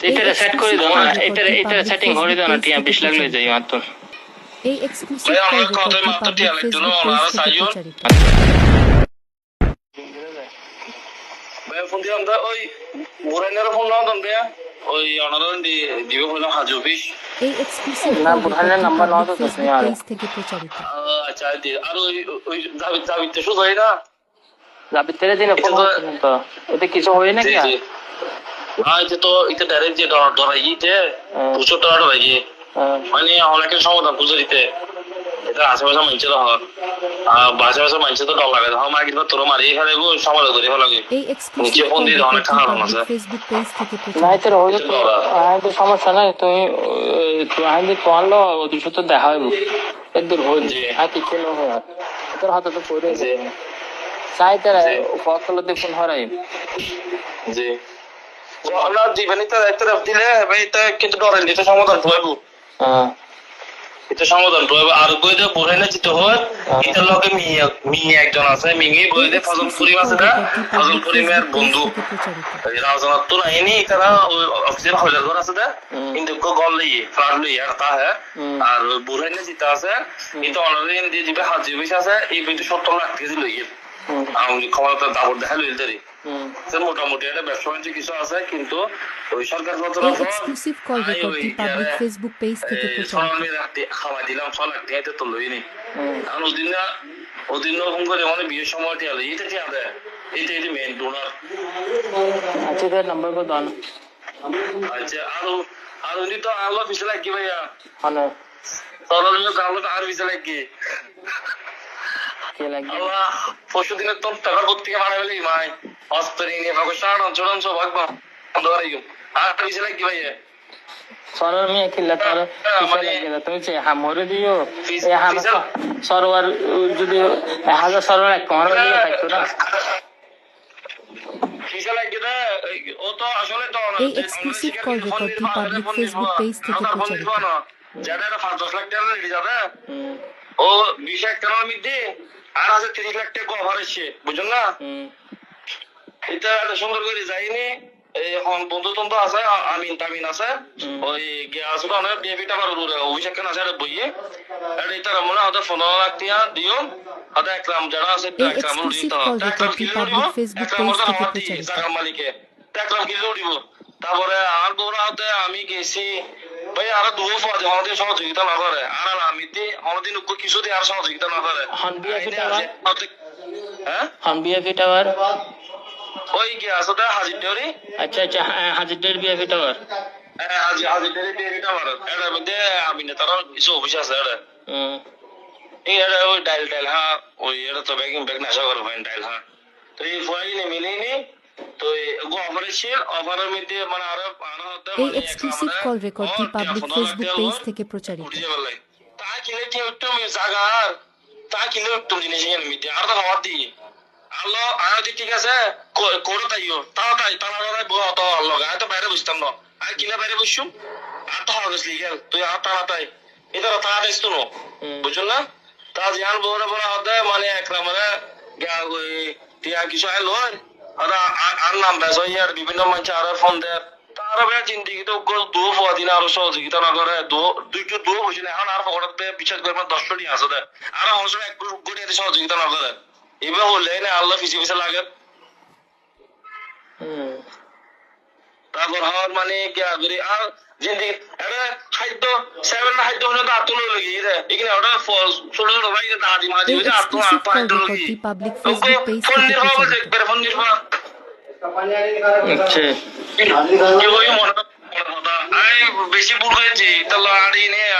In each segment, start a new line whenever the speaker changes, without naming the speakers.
এটা সেট করে দাও না, এটা সেটিং করে দাও না, টিয়া 20 লাখ লই যাই মাত্র।
এই এক্সক্লুসিভ কল রেকর্ডটি পাবলিক ফেসবুক পেজ থেকে প্রচারিত।
ভাই ফোন দিলাম দা, ওই বুরাইনার ফোন নাও দন ভাইয়া, ওই অনারন দিবে বললাম হাজি অফিস।
এই এক্সক্লুসিভ
না
কল
বুরহানের নাম্বার নাও তো
ফেসবুক
তুমি আর
পেজ থেকে প্রচারিত।
আচ্ছা দি আর ওই জাবিতে শুধু হয় না,
যাবে তেরে দিনে ফোন তো এতে কিছু হয় না কি?
হ্যাঁ এটা তো এটা ডাইরেক্ট যে ডরাই গিয়েছে প্রচুর টাকা ডরাই গিয়ে মানে অনেকের সমাধান খুঁজে দিতে, এটা আশেপাশে মানছে তো হয় আশেপাশে মানছে তো ডর লাগে, আমার কিন্তু তোর মারিয়ে ফেলাবো সমাধান করে ফেলাবি।
এই এক্সক্লুসিভ
নিচে ফোন দিয়ে অনেক টাকা হারানো আছে
ফেসবুক পেজ থেকে
না
প্রচারিত।
এটা হইলো তো আরে সমস্যা নাই, তুমি একটু আইনি কোয়ালো ওদের সাথে দেখা হইব একদূর হই যে আর কিছু না হয় তোর হাতে তো পড়ে যে সাইতে ফসলতে ফোন হরাই
জি না দিবেন এটা তরফ দিলে ভাই এটা কিন্তু ডরেন এটা সমাধান হইব।
হ্যাঁ
এটা সমাধান হইব আর বইতে বুঝাই না যেতে হয় এটা লগে মিয়া একজন আছে মিঙ্গি বইতে ফজল করিম আছে না, ফজল করিমের বন্ধু রাজনাথ তো নাইনি তারা ওই অফিসের হাজার ঘর আছে না কিন্তু গল লইয়ে ফ্লাড লইয়ে আর তা হ্যাঁ আর বুঝাই না যেতে আছে কিন্তু অনলাইন দিয়ে দিবে হাজি অফিস আছে এই বইতে 70 লাখ টাকা লইয়ে আমি ক্ষমতা দাবর দেখা লইল দেরি মোটামুটি একটা ব্যবসা বাণিজ্য কিছু আছে কিন্তু ওই সরকার
এই এক্সক্লুসিভ কল রেকর্ডটি পাবলিক ফেসবুক পেজ থেকে প্রচারিত।
খাওয়া দিলাম 6 লাখ টাকা তো লইনি কারণ ওদিন ওরকম করে মানে বিয়ের সময় টিয়া লই এটা টিয়া দেয় এটা মেন ডোনার।
আচ্ছা তার নাম্বার কত আনো?
আচ্ছা আর উনি তো আলো পিছলে কি ভাইয়া
আনো
সরল গালো আর পিছলে কি
কে লাগে
আল্লাহ পরশু দিনের তোর টাকার ভর্তি মারা গেলি মাই অস্ত্রী নিয়ে পাকিস্তান চড়ন সব ভাগবা দৌড়াইও আর পিছলে কি ভাইয়া
সরর মিয়া কিল্লা তার পিছলে তুমি যে হামরে দিও এই হাম সরওয়ার যদি 1000 সরওয়ার এক কোন দিয়ে থাকতো না
পিছলে কি দা ও তো আসলে তো
এই এক্সক্লুসিভ কল রেকর্ডটি পাবলিক ফেসবুক পেজ থেকে প্রচারিত।
যারা 5-10 লাখ টাকা নিয়ে যাবে ও 20 লাখ টাকার মধ্যে আর আছে 30 লাখ টাকা কভার হচ্ছে বুঝুন না এটা সুন্দর করে যাইনি এখন বন্ধু তন্ত্র আছে আমিন তামিন আছে ওই আসলে অনেক বিএপিটা আমার অভিষেক খান আছে বইয়ে আর এটা মনে হয় 15 লাখ টাকা দিও হয়তো একরাম যারা আছে
এই এক্সক্লুসিভ কল রেকর্ডটি পাবলিক ফেসবুক পেজ থেকে প্রচারিত।
জায়গা মালিকে একরাম কিলো উঠিব তারপরে আর দৌড়া হতে আমি গেছি ভাই আরো দুও ফাজ আমাদের সহযোগিতা না করে আর আমি দি আমাদের কিছু দিয়ে আর সহযোগিতা না করে হ্যাঁ
বিএপি টাওয়ার
ওই কি আসলে হাজির ডেরি
আচ্ছা আচ্ছা হাজির ডের বিএপি টাওয়ার
হাজির ডেরি বিএপি টাওয়ার এর মধ্যে আমি না তার কিছু অফিস আছে এই এটা ওই ডাইল হ্যাঁ ওই এটা তো ব্যাগিং ব্যাগ নেশা করে ভাই ডাইল হ্যাঁ তো এই ফয়েল মিলিনি তো অপারেশন অপারের মধ্যে মানে আরো
এই এক্সক্লুসিভ কল রেকর্ডটি পাবলিক ফেসবুক পেজ থেকে প্রচারিত।
তা কিলে কি একটু জাগার তা কিলে একটু জিনিস এর মধ্যে আর তো হওয়ার দি আলো আর ঠিক আছে কোড় তাইও তাই তারা বড় তো লগা তো বাইরে বুঝতাম না আর কিলে বাইরে বসছুম আর তো হবে লিগ্যাল তুই আর তাই এটা তারা দেশতো না বুঝুন না তা জিয়ান বড় বড় হতে মানে একরামরে টিয়া কিছু আইলো আর নাম বেশ আর বিভিন্ন মানুষ আরো ফোন দেয় তারা ভাই জিন্দিগি তো দু দিন আরো সহযোগিতা না করে দুইটো বসে না এখন আর পকড়াতে বিচার করে 10 টি আছে দেয় আর আমার সঙ্গে এক কোটি সহযোগিতা না করে এবার হলে না আল্লাহ পিছে লাগে তারপর হওয়ার মানে কি আর জিন্দিগি আরে খাদ্য 7 না খাদ্য হলে তো আতুল লাগি রে এখানে ওটা ছোট ছোট ভাই দাদি মাঝি বুঝে আতুল খাদ্য লাগি
পাবলিক ফেসবুক পেজ
ফোন
থেকে
নিয়ে
প্রচারিত।
একবার ফোন নিয়ে
আচ্ছা
বেশি ভুল হয়েছে তাহলে আর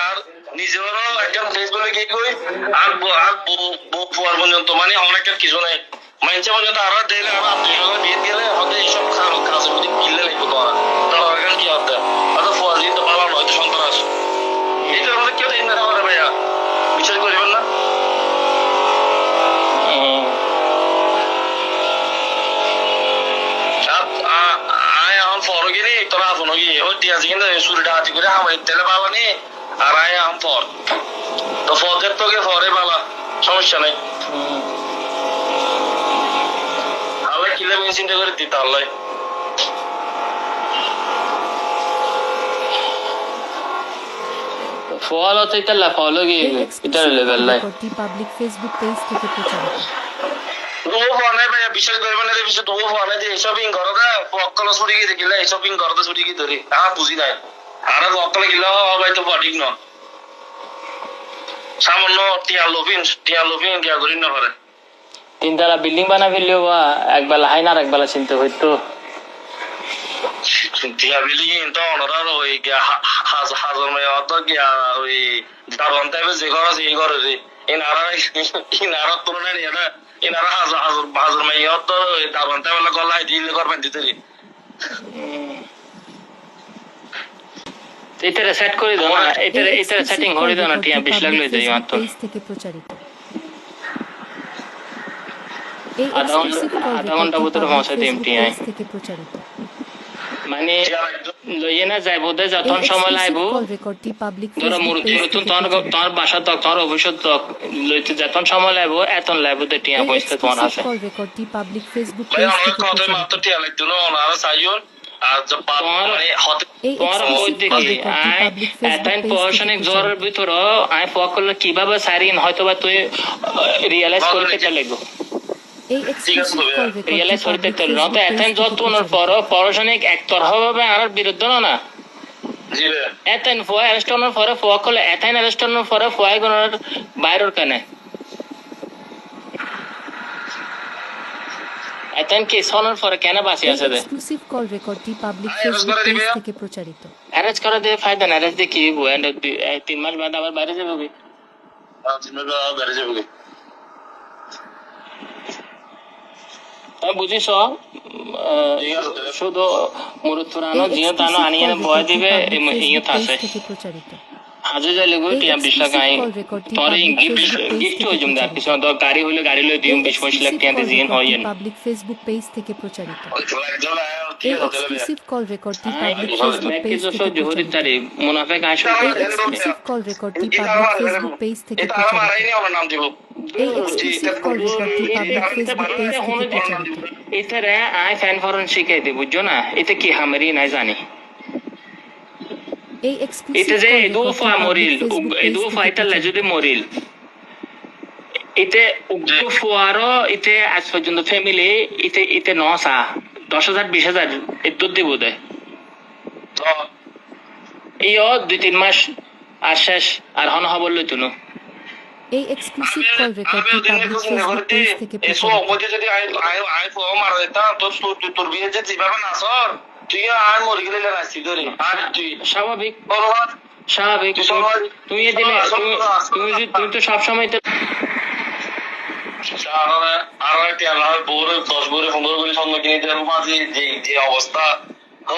আর নিজেরও একজন ফেসবুকে গিয়ে কই আর বউ পর্যন্ত মানে অনেকের কিছু নেই মাইনছে পর্যন্ত আরো দিলে আর আপনি বিয়ে দিলে হয়তো এইসব কাজের মধ্যে কিনলে লাগবে তারা এখন কি হতে হয়তো ফোয়াজি তো পালানো হয়তো সন্ত্রাস এইটার মধ্যে কেউ দিন না করে ভাইয়া বিচার করিবেন না ফরগিনি তোরা ফোনগি ও টিয়াজি কিন্তু সুরিটা হাতি করে আমার তেলে পালানি আর আম ফর তো ফদের তোকে ফরে পালা সমস্যা নেই আল্লাহ কিলে চিন্তা করে দিতে আল্লাহ
ফলো তো ইতালা ফলো কি
এই
ইতার
এক্সক্লুসিভ
লেভেল
কল
লাই
রেকর্ডটি পাবলিক ফেসবুক পেজ থেকে প্রচারিত।
দোয়া ফোনে ভাইয়া বিশ্বাস করবেন না বিষয় দোয়া ফোনে যে শপিং করো না পক্কল ছুটি গিয়ে দেখিলে শপিং করতে ছুটি গিয়ে ধরি বুঝি নাই আর পক্কল গিলা ভাই তো ঠিক ন সামান্য টিয়া লোভিন কে করি না পারে
তিনতলা বিল্ডিং বানা ফেললেও বা একবেলা হাই না আর একবেলা চিনতে হইতো
টিয়া বিল্ডিং তো ওনারা ওই হাজার মেয়ে অত গিয়া ওই দারণ টাইপের যে ঘর আছে এই ঘরে রে ইনারা তুলনায় নিয়ে না ইনারা হাজার মেয়ে অত দারণ টাইপের গলায় দিলে করবেন দিতে
এটারে সেট করে দাও না এটারে সেটিং করে দাও না টিয়া 20 লাখ লই যাই মাত্র
পেজ থেকে প্রচারিত। এই
আধা ঘন্টা ভিতরে পৌঁছে দিম টিয়া
থেকে প্রচারিত।
মানে লইয়ে না যাইব দে যতন সময় লাইব
কল রেকর্ডটি পাবলিক
ধরো মুরতুন তোমার বাসা তক তোমার ভবিষ্যৎ তক লইতে যতন সময় লাইব এতন লাইব দে টিয়া পয়সা তোমার আছে
কল রেকর্ডটি পাবলিক ফেসবুক
ভাই
পেজ
আমার
থেকে
কথা
প্রচারিত।
মাত্র টিয়া লাগতো না ওনারা চাইজন আর মানে হতে
এই
তোমার ওই দেখি এতন পড়াশোনার জোরের ভিতর আই ফকল কিভাবে সারিন হয়তো বা তুই রিয়ালাইজ করতে লাগবো
এই এক্সক্লুসিভ কল রেকর্ডটি
রিয়ালাইজ করতে তো না তো এতন যত ওনার পর পড়াশোনায় একতরফা ভাবে আর বিরুদ্ধ না
জি ভাই
এতন ফয় অ্যারেস্টনের পরে ফকল এতন অ্যারেস্টনের পরে ফয় গণর বাইরের কানে এতন কি সোনার পরে কেন বাসি আছে দে
এক্সক্লুসিভ কল রেকর্ডটি পাবলিক ফেসবুক পেজ থেকে প্রচারিত।
অ্যারেজ করে দে ফায়দা না অ্যারেজ দিয়ে কি হইব এন্ড 3 মাস বাদ আবার বাইরে যাবে কি
জিম্মেদার বেড়ে যাবে
তুমি বুঝিস শুধু মুরুতুরানো জিও তানো আনিয়ে বয় দিবে ইয়ে থাকছে
থেকে প্রচারিত।
হাজে যাইলে গো টিয়া 20 লাখ আই তোর গিফট হই জুম দা কিছু তো গাড়ি হইলে গাড়ি লই দিম 20 লাখ টাকা দিয়ে জিন হইন
পাবলিক ফেসবুক পেজ থেকে প্রচারিত।
একজন
এই এক্সক্লুসিভ কল রেকর্ডটি পাবলিক ফেসবুক পেজ
কিছু
থেকে
জোহরি
প্রচারিত।
তারি মুনাফিক আসলে
এই এক্সক্লুসিভ কল রেকর্ডটি পাবলিক ফেসবুক পেজ থেকে
এটা আমার
প্রচারিত।
আইনি আমার নাম দিব
এই এক্সক্লুসিভ কল রেকর্ডটি পাবলিক ফেসবুক পেজ থেকে প্রচারিত।
এটারে আই ফ্যান ফরন শিখাই দি বুঝছো না এটা কি হামারি নাই জানি
এই এক্সক্লুসিভ
এটা যে এদুফা মরিল এদুফা এটা লাজুদি মরিল এতে উগ্র ফুয়ারো এতে আজ পর্যন্ত ফ্যামিলি এতে নসা 10,000 20,000 এত দিব দে ইয়ো 2-3 মাস আর শেষ আর হন হবল লইতো না
এই এক্সক্লুসিভ কল রেকর্ডটি পাবলিক ফেসবুক পেজ থেকে
এসো
প্রচারিত।
মধ্যে যদি আই ফো মারা দিতাম তোর বিয়ে যে যেভাবে না সর তুই আর মরে গেলে রাখছি ধরে আর তুই
স্বাভাবিক
বলবান
স্বাভাবিক তুমি দিলে তুমি তো সব সময় তো
আর একটা আল্লাহ বউরে 10 বউরে 15 করে সঙ্গে কিনে দেওয়ার মাঝে যে অবস্থা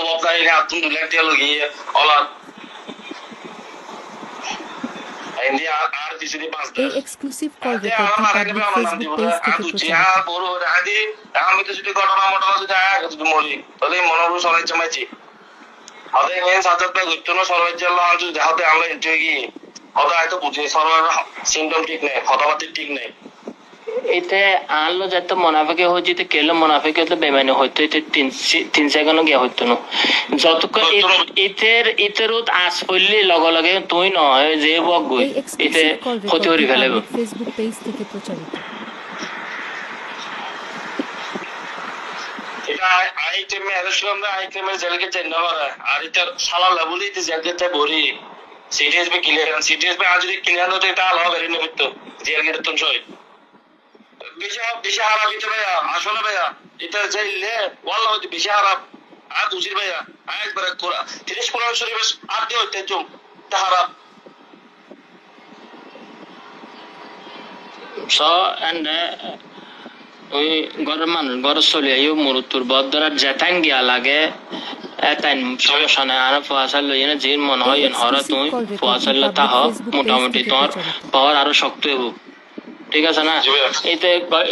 অবস্থা এনে আতুন 2 লাখ টাকা লাগিয়ে অলাদ আর পিছনে 5
এই এক্সক্লুসিভ কল রেকর্ডটি পাবলিক ফেসবুক পেজ থেকে প্রচারিত।
আমি তো যদি ঘটনা মটনা যদি যদি মরি তাহলে মনোরূপ সরাই চামাইছি হতে মেন সাজাতে ঘুরতো না সরাই চাল্লা আনছো যাহাতে আমরা এনজয় গিয়ে হতে হয়তো বুঝি সরার সিমটম ঠিক নেই কথাবার্তা ঠিক নেই
এতে আনলো যাতে মুনাফিকে হচ্ছে তো কেলো মুনাফিকে তো বেমানি হইতো এতে 3 সেকেন্ড গিয়া হইতো না যতক্ষণ ইতের আস পড়লে লগে লগে তুই নয় যে বক গই
এই
এতে
এক্সক্লুসিভ কল
ক্ষতি করে
রেকর্ডটি
ফেলাইব
পাবলিক ফেসবুক পেজ থেকে প্রচারিত।
এটা আইটেমে এরশলাম না আইটেমে জেলকে চেন্না করে আর এটা সালা লেভেলই তো জেলকে ভরি সিটিএসবি ক্লিয়ার সিটিএসবি আজ যদি ক্লিয়ার হতো এটা আলো বেরিয়ে নেবে তো জেলকে তো সই বেশি হারাপ এটা ভাইয়া আসলে ভাইয়া এটা যাইলে ওয়াল্লাহ বেশি হারাপ আর বুঝির ভাইয়া একবার 30 কোরআন শরীফ আর দিয়ে হইতে জম তা হারাপ
সো এন্ড ওই ঘরের মানুষ ঘরের চলে আইও মরুতুর বদরা জেতান গিয়া লাগে এতাইন সমস্যা নাই আর ফসল লই না যে মন হয় হর তুই ফসল তাহ মোটামুটি তোর পাওয়ার আরো শক্ত হইব ঠিক আছে না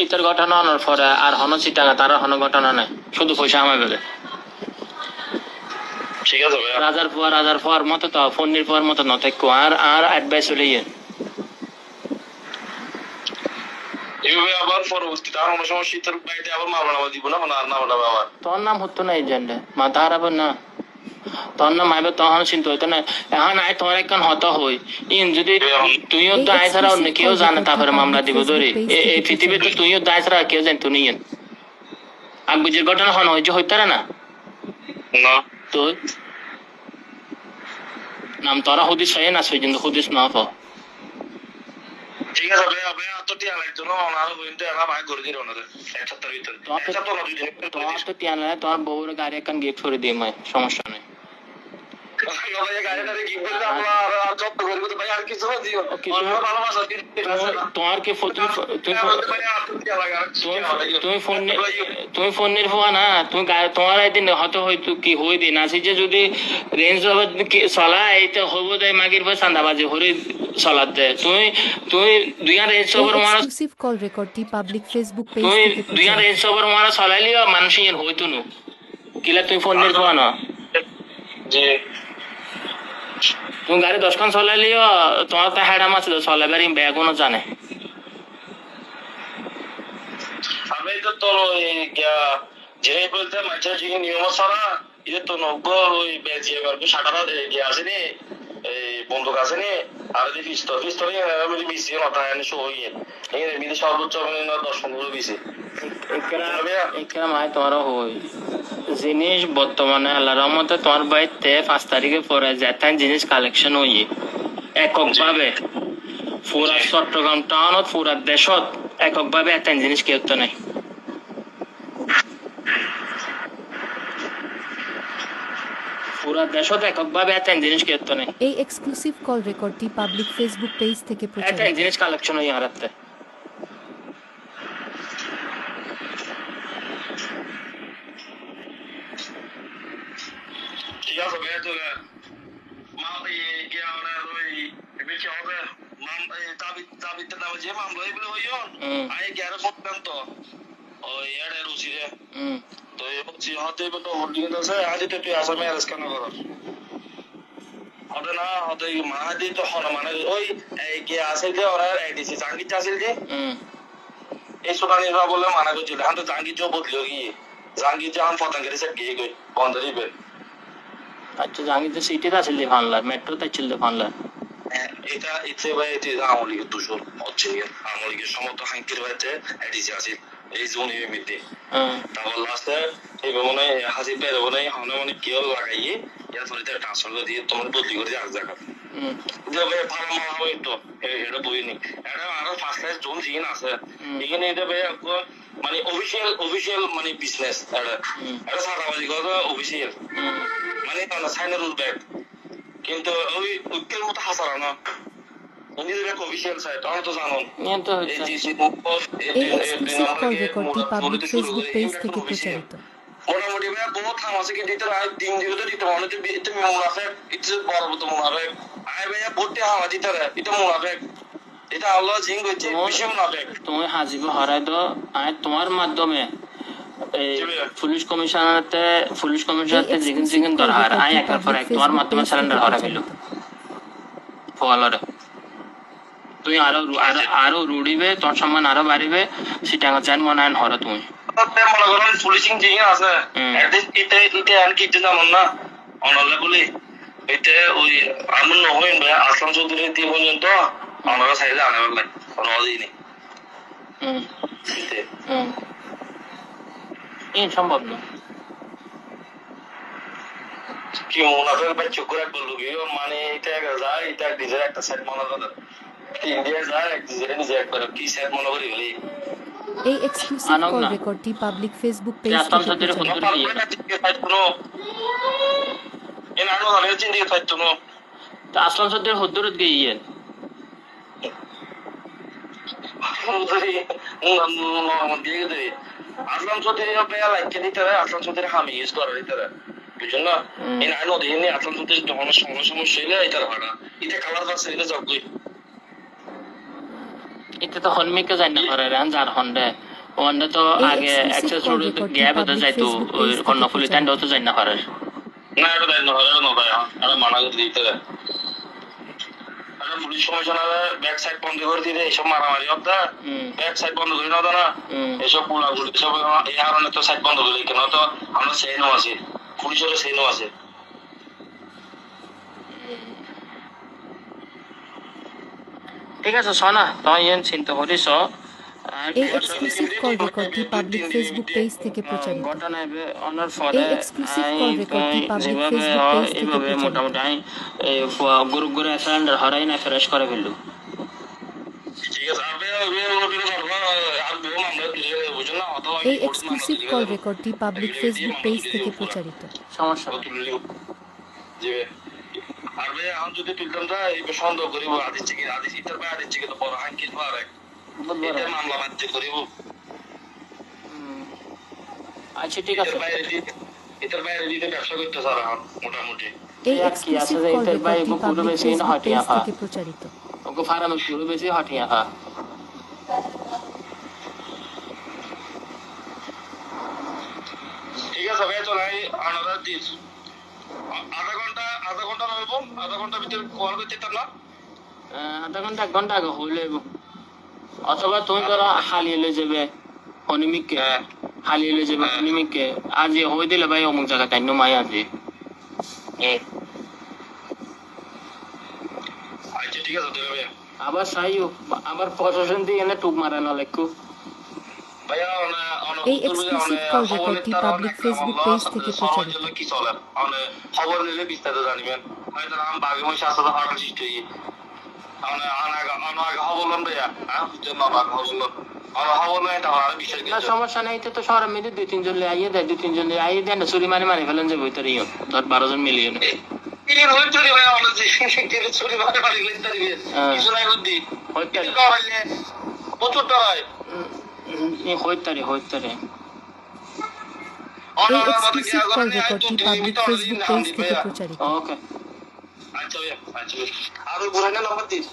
এটার ঘটনা আনার পরে আর হন চিটাঙ্গা তার হন ঘটনা নাই শুধু পয়সা আমায় বেলে
ঠিক আছে ভাইয়া
রাজার ফুয়ার মতো তো ফোনের ফুয়ার মতো নথাক্য আর অ্যাডভাইস হলে
এইভাবে আবার পরবর্তীতে আর অন্য সময় শীতের বাইরে আবার মামলা দিব না মানে আর না বলবে আবার
তোর নাম হতো না এজেন্টে মাথা হারাবেন না তখন না মাইবে তখন চিন্তা হইতো না এখন আয় তোমার একখান হত হই ইন যদি তুইও তো আয় ছাড়া অন্য কেউ জানে তারপরে মামলা দিব ধরে এই পৃথিবীতে তুইও দায় ছাড়া কেউ জানতো নি আকবুজের ঘটনা হন হইছে হইতারে না
না
তো নাম তোরা হুদিস হয় না সই কিন্তু হুদিস না তো
ঠিক আছে ভাই ভাই তো টিয়া লাগতো না ওনার বইতে এরা ভাই করে দিল ওনাদের এক সপ্তাহের ভিতরে এক সপ্তাহ না 2 দিন
তোমার তো টিয়া লাগে তোমার বউর গাড়ি একখান গিফট করে দিই মাই সমস্যা নেই তোমার কি তুমি ফোন নির হওয়া না তুমি তোমার একদিন হয়তো হয়তো কি হই দিন আসি যে যদি রেঞ্জ চলা এইটা হবো দেয় মাগির পর চান্দাবাজি হরি চলাতে তুমি তুমি দুইয়া রেঞ্জ ওভার মারা
এক্সক্লুসিভ কল রেকর্ডটি পাবলিক ফেসবুক পেজ
তুমি
থেকে
দুইয়া রেঞ্জ ওভার মারা চলাইলিও মানুষ ইয়ার হইতো না কিলা তুমি ফোন নির হওয়া না
জি
তুমি গাড়ি 10 খান চলাইলিও তোমার তো হ্যাডাম আছে চলাইবার ব্যাগও জানে
আমি তো তোর ওই যে বলতে মাঝে যে নিয়ম ছাড়া এটা তো নব্য ওই বেজিয়ে পারবো সাটাটা গিয়ে আসেনি এই বন্দুক আসেনি আর যে পিস্তল আমি বিসি মাথা এনে শো হয়ে এই মিলে সর্বোচ্চ মানে 10-15 বিসি
এখানে মায় তোমারও হই জিনিস বর্তমানে আল্লাহর রহমতে তোমার বাড়িতে 5 তারিখে পরে যেতেন জিনিস কালেকশন হইয়ে এককভাবে পুরা চট্টগ্রাম টাউনত পুরা দেশত এককভাবে এতেন জিনিস কেউ তো নাই পুরা দেশত এককভাবে এতেন জিনিস কেউ তো নাই
এই এক্সক্লুসিভ কল রেকর্ডটি পাবলিক ফেসবুক পেজ থেকে
এতেন
প্রচারিত
জিনিস কালেকশন হইয়ে হারাতে
ঠিক আছে ভাই তো মা এই কি আমরা ওই বেঁচে হবে মাম এই তাবিতে নাম যে মামলা এগুলো হইও আই কি আর করতাম তো ওই এর রুচিরে তো এই হচ্ছে হাতে তো হোল্ডিং আছে আজ তো তুই আসামে অ্যারেস্ট কেন করস হবে না হতে মাহাদি তো হন মানে ওই এই কি আছে যে ওরা এডিসি জাঙ্গির চাছিল যে এই সুদানিরা বলে মানা করছিল এখন তো জাঙ্গির জো বদলিও গিয়ে জাঙ্গির যে আম পতঙ্গের সেট গিয়ে গই বন্ধ দিবে
আচ্ছা জাঙ্গিতে সিটি আছে লে ফানলা মেট্রোতে ছিল ফানলা
এটা ইচ্ছে ভাই এটা আওয়ামী লীগের দূষণ হচ্ছে আওয়ামী লীগের সমস্ত হাঙ্কির ভাইতে এডিসি আছে এই জোন এমনিতে তারপর লাস্টে এই মনে হাসি পেরে মনে হনে মানে কেউ লাগাইয়ে এর ফলে ট্রান্সফার করে দিয়ে তোমার বদলি করে দিয়ে আর জায়গা যে ভাই ভালো মাল হবে তো এটা বইনি এটা আরো 5টা জোন জিন আছে এখানে এটা ভাই মানে অফিশিয়াল মানে বিজনেস এটা সাদাবাজি কথা অফিশিয়াল মানে তাহলে সাইনের ব্যাগ কিন্তু ওই উকিল মতো হাসারা না নিজেদের এক অফিসিয়াল সাইট আমি তো জানো
নিয়ে তো হচ্ছে
এই এক্সক্লুসিভ কল রেকর্ডটি পাবলিক ফেসবুক পেজ থেকে প্রচারিত
মোটামুটি ভাই বহু থাম আছে কিন্তু এটা আর দিন দিকে তো দিতে মানে তুমি মুনাফেক এটা বড় তো মুনাফেক আয় ভাইয়া ভোটে হাওয়া দিতে রে এটা মুনাফেক এটা আল্লাহ জিং হচ্ছে বেশি মুনাফেক
তুমি হাজিব হরাই দো আয় তোমার মাধ্যমে পুলিশ কমিশনারতে জিগিন দরকার আয় একের পর এক তোমার মাধ্যমে সিলিন্ডার হরা গেল ফলারে তুই আরো রুড়িবে তোর সম্মান আরো বাড়িবে সেটা জান মনে হয় হরা তুমি
মনে করেন পুলিশিং জিং আছে এটা আর কি জানো না অনলে বলি এটা ওই আমন নহইন ভাই আসলাম চৌধুরী দিয়ে পর্যন্ত আমরা সাইডে আনে বললাই রদিনি
এই সম্ভব না
কি মুনাফের ভাই চুকুরা বললো কি মানে এটা যায় এটা ডিজাইন একটা সেট মনে করে ইন্ডিয়া যায় এক ডিজাইন নিজে একবার কি সেট মনে করি বলি
এই এক্সক্লুসিভ কল রেকর্ডটি পাবলিক ফেসবুক পেজ থেকে প্রচারিত
এন আনো জানে চিন্তা থাকতো না
তা আসলাম সদ্দের হদ্দরত গিয়েন
আসলাম চৌধুরী লাইকে দিতে হবে আসলাম চৌধুরী হামি ইউজ করা দিতে হবে বুঝছেন না এই আইন অধীনে আসলাম চৌধুরী যখন সমস্যা হইলে এটা ভাড়া এটা কালার পাচ্ছে এটা জগই
এটা তো হনমিকে যাই না করে রান যার হন্ডে হন্ডে তো আগে অ্যাক্সেস রোড গ্যাপ হতে যাইতো ওই কর্ণফুলি ট্যান্ড হতে যাই না করে
না এটা যাই না করে না ভাই এটা মানা করে দিতে হবে পুলিশ কমিশনার ব্যাক সাইড বন্ধ করে দিলে এইসব মারামারি হতো ব্যাক সাইড বন্ধ করে না না এইসব পুলাগুলি সব এই কারণে তো সাইড বন্ধ করে কেন তো আমরা সেইনো আছে পুলিশেরও সেইনো আছে
ঠিক আছে সোনা তুই এন চিন্তা করিস
এই এক্সক্লুসিভ কল রেকর্ডটি পাবলিক ফেসবুক পেজ থেকে প্রচারিত।
ঘটনা অনার পরে
এই এক্সক্লুসিভ কল রেকর্ডটি পাবলিক ফেসবুক পেজ থেকে
এইভাবে
প্রচারিত।
মোটামুটি আমি গ্রুপ করে সিলিন্ডার হরাই না ফ্রেশ করে ফেললু।
ঠিক আছে বুঝুন না অত
এই এক্সক্লুসিভ কল রেকর্ডটি পাবলিক ফেসবুক পেজ থেকে প্রচারিত।
সমস্যা
জি আর ভাই এখন যদি তুলতাম যা এই সন্দেহ করিব আদিচ্ছে কি আদিস ইতার ভাই আদিচ্ছে কি তো বড় হাঙ্কির পারে এটা মামলা বাণিজ্য করিব।
আচ্ছা ঠিক আছে
ইতার বাইরে দিতে ব্যবসা করতে স্যার এখন মোটামুটি
এই এক্সক্লুসিভ কল রেকর্ডটি পাবলিক ফেসবুক পেজ থেকে প্রচারিত।
ওকে ফারামে পুরো বেশি হটিয়া হা
ঠিক আছে ভাই চল আমি আনাদার দিস আধা ঘন্টা লাগবো আধা ঘন্টার ভিতরে কল করতে পারতাম না
আধা ঘন্টা 1 ঘন্টা আগে হইলে অথবা তুমি ধরো হালিয়ে যাবে অনিমিককে হালিয়ে যাবে অনিমিককে আজ হই দিলে ভাই অমুক জায়গা তাই মাই আজি
আচ্ছা ঠিক আছে দেবে
আবার সাইও আবার প্রশাসন দিয়ে এনে টুক মারা না লেখু
ভাইয়া
এই এক্সক্লুসিভ কল রেকর্ডটি পাবলিক ফেসবুক পেজ থেকে প্রচারিত।
কি চলে খবর নিলে বিস্তারিত জানিবেন হয়তো আমি বাঘে মহিষ আসতে হঠাৎ সৃষ্টি হবলেন ভাইয়া হ্যাঁ জন্য বাঘ হবলেন হবলেন এটা আমার বিষয়
না সমস্যা নাই তো শহরের মধ্যে 2-3 জন আইয়ে দেয় 2-3 জন আইয়ে দেয় না চুরি মারি ফেলেন যে ভিতরে 10-12 জন মিলিয়ে
প্রচুর টাকায়
হইতারে
এই এক্সক্লুসিভ কল রেকর্ডটি পাবলিক ফেসবুক পেজ থেকে প্রচারিত।
ওকে
আচ্ছা ভাইয়া আচ্ছা আর ওই বুড়াটা নাম্বার দিস